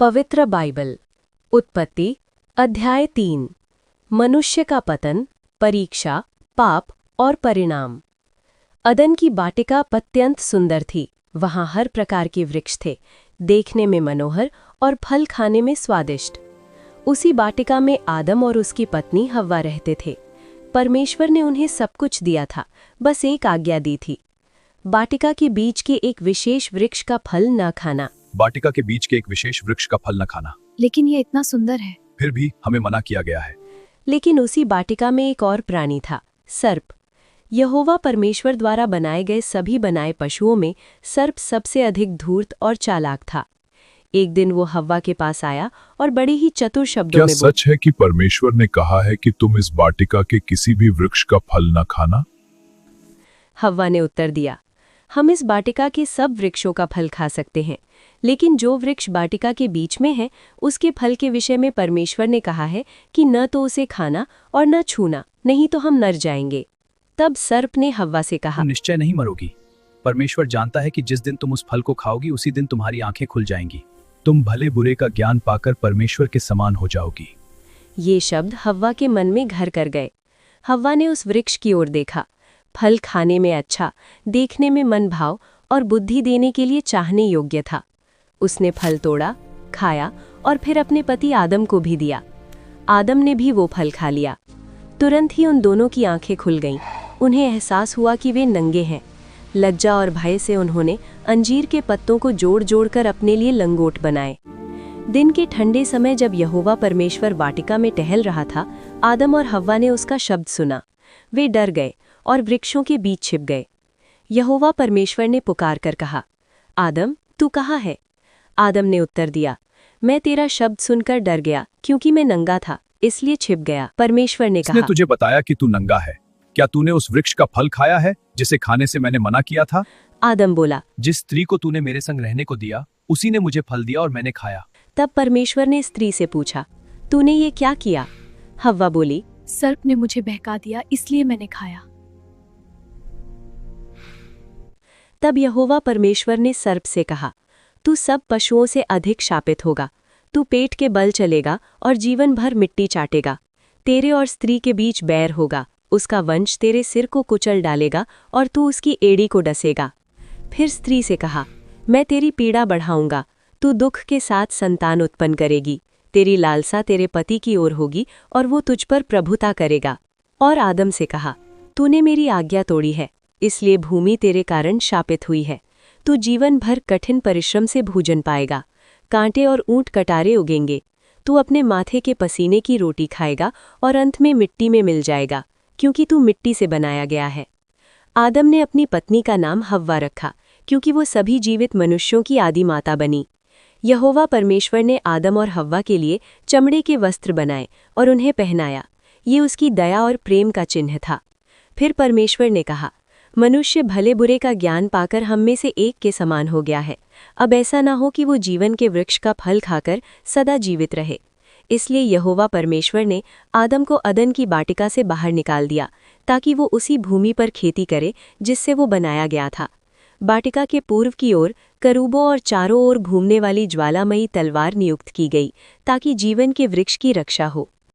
पवित्र बाइबल। उत्पत्ति अध्याय 3। मनुष्य का पतन, परीक्षा, पाप और परिणाम। अदन की वाटिका अत्यंत सुंदर थी। वहां हर प्रकार के वृक्ष थे, देखने में मनोहर और फल खाने में स्वादिष्ट। उसी वाटिका में आदम और उसकी पत्नी हव्वा रहते थे। परमेश्वर ने उन्हें सब कुछ दिया था, बस एक आज्ञा दी थी, वाटिका के बीच के एक विशेष वृक्ष का फल न खाना। वाटिका के बीच के एक विशेष वृक्ष का फल न खाना। लेकिन ये इतना सुंदर है। फिर भी हमें मना किया गया है। लेकिन उसी वाटिका में एक और प्राणी था, सर्प। यहोवा परमेश्वर द्वारा बनाए गए सभी बनाए पशुओं में सर्प सबसे अधिक धूर्त और चालाक था। एक दिन वो हव्वा के पास आया और बड़े ही चतुर शब्दों क्या में सच है कि परमेश्वर ने कहा है कि तुम इस वाटिका के किसी भी वृक्ष का फल न खाना? हव्वा ने उत्तर दिया, हम इस वाटिका के सब वृक्षों का फल खा सकते हैं, लेकिन जो वृक्ष वाटिका के बीच में है उसके फल के विषय में परमेश्वर ने कहा है कि न तो उसे खाना और न छूना, नहीं तो हम मर जाएंगे। तब सर्प ने हव्वा से कहा, तुम निश्चय नहीं मरोगी। परमेश्वर जानता है कि जिस दिन तुम उस फल को खाओगी उसी दिन तुम्हारी आंखें खुल जाएंगी। तुम भले बुरे का ज्ञान पाकर परमेश्वर के समान हो जाओगी। ये शब्द हव्वा के मन में घर कर गए। हव्वा ने उस वृक्ष की ओर देखा। फल खाने में अच्छा, देखने में मनभाव और बुद्धि देने के लिए चाहने योग्य था। उसने फल तोड़ा, खाया और फिर अपने पति आदम को भी दिया। आदम ने भी वो फल खा लिया। तुरंत ही उन दोनों की आंखें खुल गईं। उन्हें एहसास हुआ कि वे नंगे हैं। लज्जा और भय से उन्होंने अंजीर के पत्तों को जोड़ जोड़कर अपने लिए लंगोट बनाए। दिन के ठंडे समय जब यहोवा परमेश्वर वाटिका में टहल रहा था, आदम और हव्वा ने उसका शब्द सुना। वे डर गए और वृक्षों के बीच छिप गए। यहोवा परमेश्वर ने पुकार कर कहा, आदम, तू कहाँ है? आदम ने उत्तर दिया, मैं तेरा शब्द सुनकर डर गया, क्योंकि मैं नंगा था, इसलिए छिप गया। परमेश्वर ने किसने कहा, तुझे बताया कि तू नंगा है? क्या तूने उस वृक्ष का फल खाया है जिसे खाने से मैंने मना किया था? आदम बोला, जिस स्त्री को तूने मेरे संग रहने को दिया उसी ने मुझे फल दिया और मैंने खाया। तब परमेश्वर ने स्त्री से पूछा, तूने ये क्या किया? हव्वा बोली, सर्प ने मुझे बहका दिया, इसलिए मैंने खाया। तब यहोवा परमेश्वर ने सर्प से कहा, तू सब पशुओं से अधिक शापित होगा। तू पेट के बल चलेगा और जीवन भर मिट्टी चाटेगा। तेरे और स्त्री के बीच बैर होगा, उसका वंश तेरे सिर को कुचल डालेगा और तू उसकी एड़ी को डसेगा। फिर स्त्री से कहा, मैं तेरी पीड़ा बढ़ाऊंगा, तू दुख के साथ संतान उत्पन्न करेगी। तेरी लालसा तेरे पति की ओर होगी और वो तुझ पर प्रभुता करेगा। और आदम से कहा, तूने मेरी आज्ञा तोड़ी है, इसलिए भूमि तेरे कारण शापित हुई है। तू जीवन भर कठिन परिश्रम से भोजन पाएगा, कांटे और ऊंट कटारे उगेंगे। तू अपने माथे के पसीने की रोटी खाएगा और अंत में मिट्टी में मिल जाएगा, क्योंकि तू मिट्टी से बनाया गया है। आदम ने अपनी पत्नी का नाम हव्वा रखा, क्योंकि वो सभी जीवित मनुष्यों की आदि माता बनी। यहोवा परमेश्वर ने आदम और हव्वा के लिए चमड़े के वस्त्र बनाए और उन्हें पहनाया। ये उसकी दया और प्रेम का चिन्ह था। फिर परमेश्वर ने कहा, मनुष्य भले बुरे का ज्ञान पाकर हम में से एक के समान हो गया है। अब ऐसा ना हो कि वो जीवन के वृक्ष का फल खाकर सदा जीवित रहे। इसलिए यहोवा परमेश्वर ने आदम को अदन की वाटिका से बाहर निकाल दिया, ताकि वो उसी भूमि पर खेती करे जिससे वो बनाया गया था। वाटिका के पूर्व की ओर करूबों और चारों ओर घूमने वाली ज्वालामयी तलवार नियुक्त की गई, ताकि जीवन के वृक्ष की रक्षा हो।